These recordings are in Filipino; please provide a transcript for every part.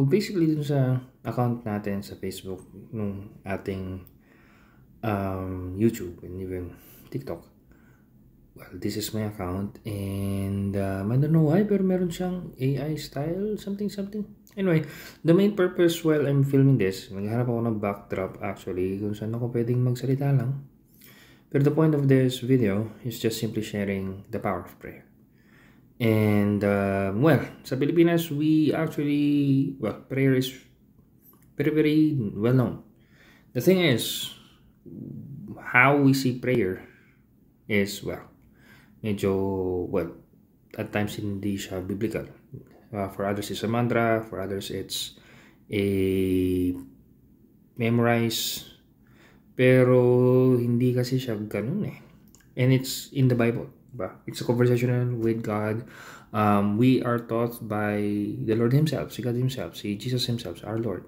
basically dun sa account natin sa Facebook, nung ating YouTube and even TikTok. Well, this is my account and I don't know why pero meron siyang AI style something. Anyway, the main purpose while I'm filming this, maghanap ako ng backdrop actually kung saan ako pwedeng magsalita lang. Pero the point of this video is just simply sharing the power of prayer. And well, sa Pilipinas, we actually, well, prayer is very, very well known. The thing is, how we see prayer is, well, medyo, well, at times hindi siya biblical. For others, it's a mantra. For others, it's a memorize. Pero hindi kasi siya ganun eh. And it's in the Bible. Diba? It's a conversation with God. We are taught by the Lord Himself, si God Himself, si Jesus Himself, our Lord.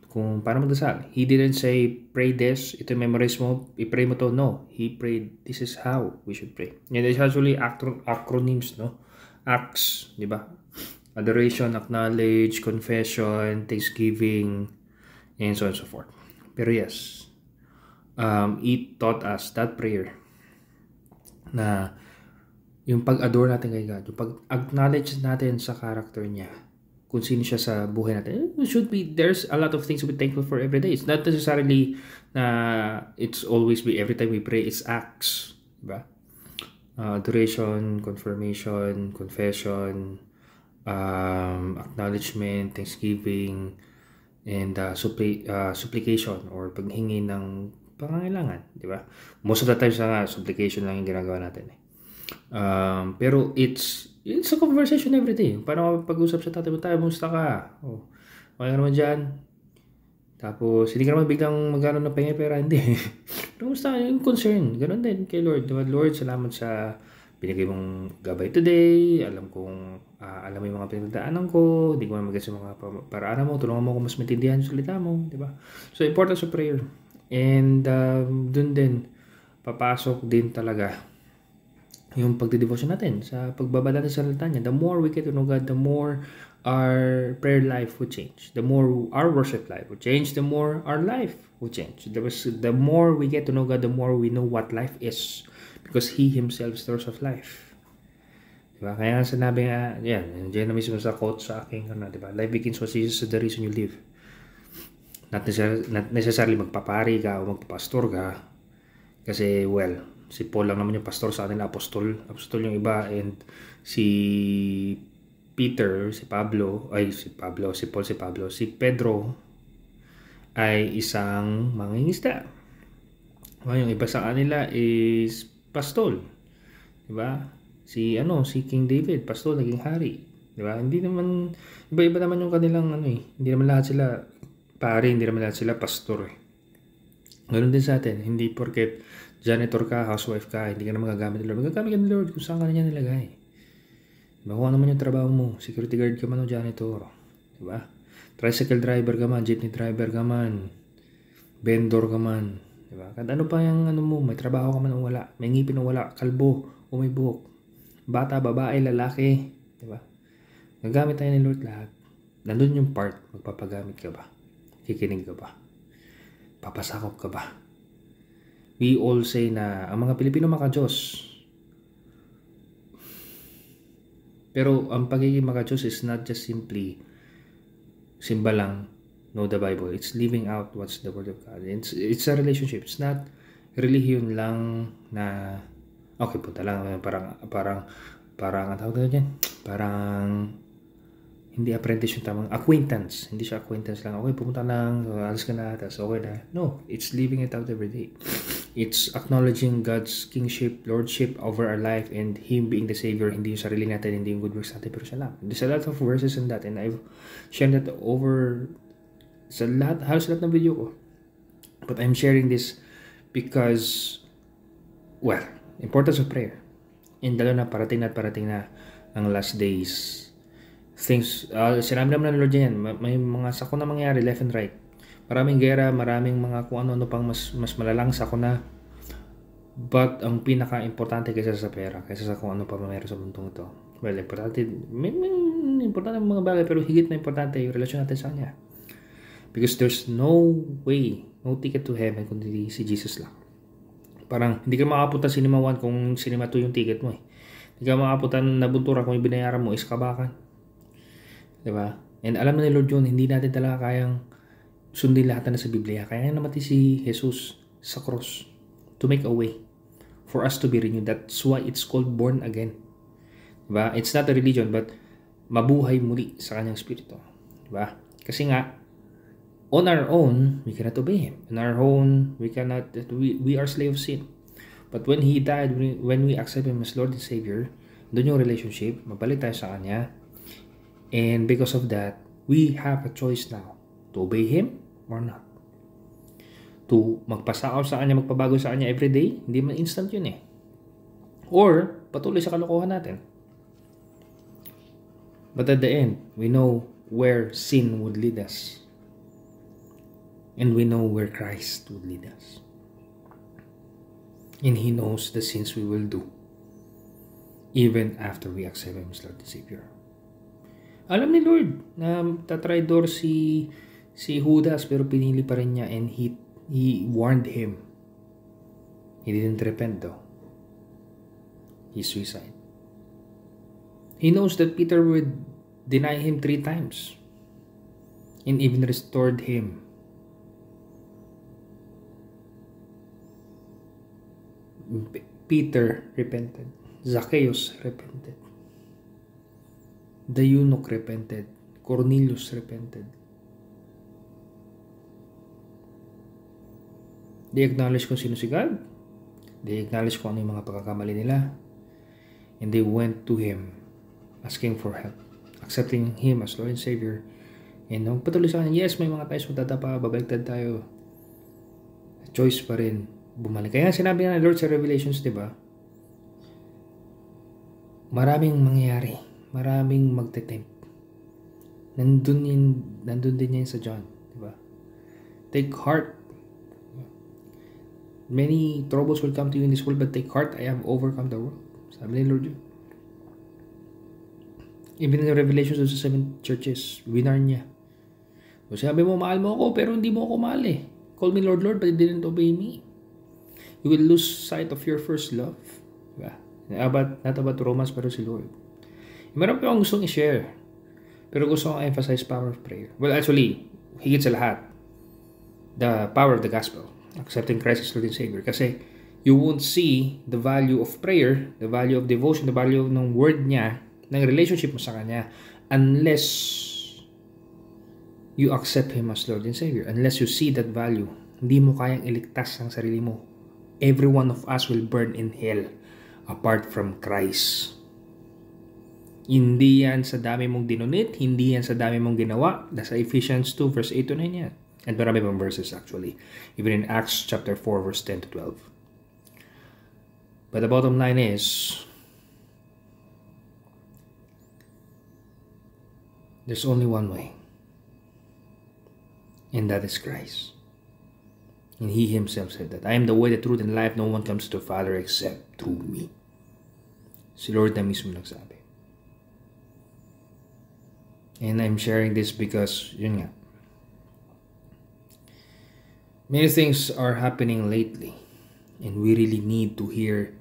Kung paano magdasal. He didn't say, pray this, ito memorize mo, i-pray mo to. No, He prayed, this is how we should pray. And it's actually acronyms, no? Acts, di ba? Adoration, acknowledge, confession, thanksgiving, and so on and so forth. Pero yes, it taught us that prayer na yung pag-adore natin kay God, yung pag-acknowledge natin sa character niya, kung sino siya sa buhay natin, should be, there's a lot of things to be thankful for every day. It's not necessarily na it's always be every time we pray, it's acts, diba? Adoration, confirmation, confession, acknowledgement, thanksgiving, and supplication or paghingi ng pangangailangan, di ba? Most of the times nga, supplication lang yung ginagawa natin eh. Pero it's a conversation every day. Parang pag-usap sa tatay mo, tayo, musta ka? Oh, okay naman dyan. Tapos, hindi ka naman biglang magkaroon ng pera, hindi. Pero musta ka, yung concern. Ganon din kay Lord. Lord, salamat sa binigay mong gabay today. Alam mo yung mga pinagdaanan ko. Hindi ko na mag-gets yung mga paraanan mo. Tulungan mo kung mas maintindihan yung salita mo. Diba? So, importance of prayer. And dun din, papasok din talaga yung pagdidevotion natin sa pagbabala natin sa salita niya. The more we get to know God, the more our prayer life will change. The more our worship life will change, the more our life will change. The more we get to know God, the more we know what life is. Because He Himself is the source of life. Diba? Kaya sinabi nga, yan, na mismo sa quote sa aking, diba? Life begins with Jesus is the reason you live. Not necessarily magpapari ka o magpapastor ka. Kasi, well, si Paul lang naman yung pastor sa atin, apostol yung iba, and si Peter, si Pablo, si Pedro ay isang mangingisda. Yung iba sa kanila is pastol, di ba? Si King David, pastol, naging hari, di ba? Hindi naman iba-iba naman yung kanilang hindi naman lahat sila pare, hindi naman lahat sila pastor eh. Ganoon din sa atin, hindi porket janitor ka, housewife ka, hindi ka na magagamit ng Lord. Magagamit ka ng Lord kung saan ka na niya nilagay. Diba? Kung ano naman yung trabaho mo, security guard ka man o janitor. Diba? Tricycle driver ka man, jeepney driver ka man, vendor ka man. Diba? Kahit ano pa yung mo, may trabaho ka man o wala, may ngipin o wala, kalbo o may buhok, bata, babae, lalaki. Diba? Gagamit tayo ng Lord lahat. Nandun yung part, magpapagamit ka ba? Kikinig ka ba? Papasakop ka ba? We all say na ang mga Pilipino maka-Diyos. Pero ang pagiging maka-Diyos is not just simply simba lang, know the Bible. It's living out what's the Word of God. It's a relationship. It's not religion lang na okay, punta lang. Parang ang tawag na dyan? Parang hindi apprentice yung tamang acquaintance. Hindi siya acquaintance lang. Okay, pumunta lang, alas ka na, tapos okay na. No, it's living it out every day. It's acknowledging God's kingship, lordship over our life, and Him being the Savior. Hindi yung sarili natin, hindi yung good works natin, pero siya lang. There's a lot of verses in that, and I've shared that over sa halos lahat ng video ko. But I'm sharing this because, well, importance of prayer. And lalo na parating na ang last days. Things, sinabi naman ng Lord yan, may mga sakuna mangyayari left and right. Maraming gera, maraming mga kung ano pang mas malalang sakuna. But ang pinaka-importante kaysa sa pera, kaysa sa kung ano pa meron sa mundong ito. Well, importante, importante ang mga bagay, pero higit na importante yung relasyon natin sa Kanya. Because there's no way, no ticket to heaven kundi si Jesus lang. Parang hindi ka makapunta Cinema 1 kung Cinema 2 yung ticket mo eh. Hindi ka makapunta Nabuntura kung yung binayaran mo is kabakan. Diba? And alam na ni Lord yun, hindi natin talaga kayang sundin lahat na sa Biblia. Kaya namatay si Jesus sa cross to make a way for us to be renewed. That's why it's called born again. Diba? It's not a religion, but mabuhay muli sa kanyang spirito. Diba? Kasi nga, on our own, we cannot obey Him. On our own, we are slave of sin. But when He died, when we accept Him as Lord and Savior, doon yung relationship, mabalik tayo sa Kanya. And because of that, we have a choice now to obey Him or not. To magpasakaw sa Kanya, magpabago sa Kanya everyday, hindi man instant yun eh. Or, patuloy sa kalokohan natin. But at the end, we know where sin would lead us. And we know where Christ would lead us. And He knows the sins we will do. Even after we accept Him as Lord and Savior. Alam ni Lord na tatraidor si Judas pero pinili pa rin niya and He warned him. He didn't repent though. He suicide. He knows that Peter would deny Him 3 times and even restored him. Peter repented. Zacchaeus repented. The eunuch repented. Cornelius repented. They acknowledge kung sino si God. They acknowledge kung ano yung mga pagkakamali nila. And they went to Him asking for help. Accepting Him as Lord and Savior. And nung patuloy sa kanya, yes, may mga tayo magtatapa, babaliktad tayo. Choice pa rin bumalik. Kaya sinabi nga ng Lord sa Revelations, di ba? Maraming mangyayari. Maraming magte-tempt. Nandun din yan sa John, di ba? Take heart. Many troubles will come to you in this world, but take heart, I have overcome the world. Sabi ni Lord yun. Even in the Revelations of the 7 churches, winar niya. So sabi mo, mahal mo ako, pero hindi mo ako mahal eh. Call me Lord, Lord, but you didn't obey me. You will lose sight of your first love. Diba? Not about romance, pero si Lord. Meron pa akong gustong i-share. Pero gusto kong emphasize power of prayer. Well, actually, higit sa lahat, the power of the gospel. Accepting Christ as Lord and Savior. Kasi you won't see the value of prayer, the value of devotion, the value ng word niya, ng relationship mo sa Kanya, unless you accept Him as Lord and Savior. Unless you see that value, hindi mo kayang iligtas ang sarili mo. Every one of us will burn in hell apart from Christ. Hindi yan sa dami mong dinonate, hindi yan sa dami mong ginawa. Nasa Ephesians 2 verse 8 to 9 yan. And marami pang verses actually. Even in Acts chapter 4 verse 10 to 12. But the bottom line is, there's only one way. And that is Christ. And He Himself said that, I am the way, the truth, and life. No one comes to the Father except through me. Si Lord na mismo nagsabi. And I'm sharing this because, yun nga, many things are happening lately. And we really need to hear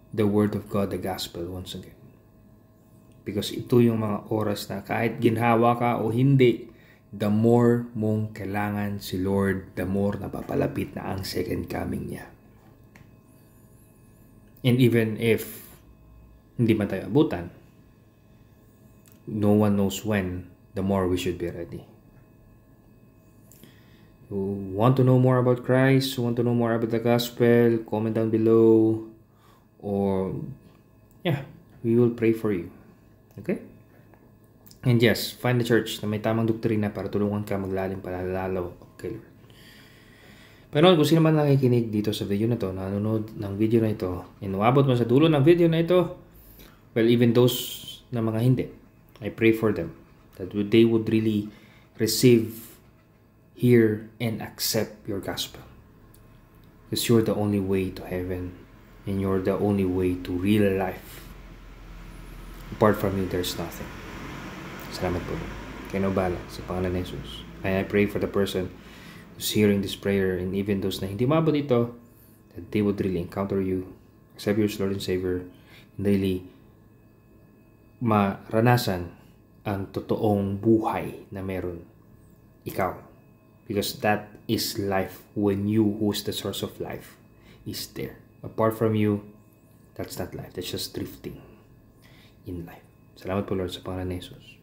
the Word of God, the Gospel, once again. Because ito yung mga oras na kahit ginhawa ka o hindi, the more mong kailangan si Lord, the more napapalapit na ang second coming niya. And even if hindi man tayo abutan, no one knows when, the more we should be ready. You want to know more about Christ, you want to know more about the gospel, comment down below, or yeah, we will pray for you. Okay? And yes, find the church na may tamang doktrina para tulungan ka maglalim palalalo kay Lord. Pero kung sino man nakikinig dito sa video na to, nanonood ng video na ito, inuabot mo sa dulo ng video na ito, well, even those na mga hindi, I pray for them that they would really receive, hear, and accept your gospel. Because you're the only way to heaven, and you're the only way to real life. Apart from you, there's nothing. Salamat po, Lord. Kayo na bahala sa pangalan ni Jesus. And I pray for the person who's hearing this prayer and even those na hindi maabot ito, that they would really encounter you, accept you as Lord and Savior, and really maranasan ang totoong buhay na meron ikaw. Because that is life when you, who is the source of life, is there. Apart from you, that's not life. That's just drifting in life. Salamat po, Lord, sa pangalan ni Jesus.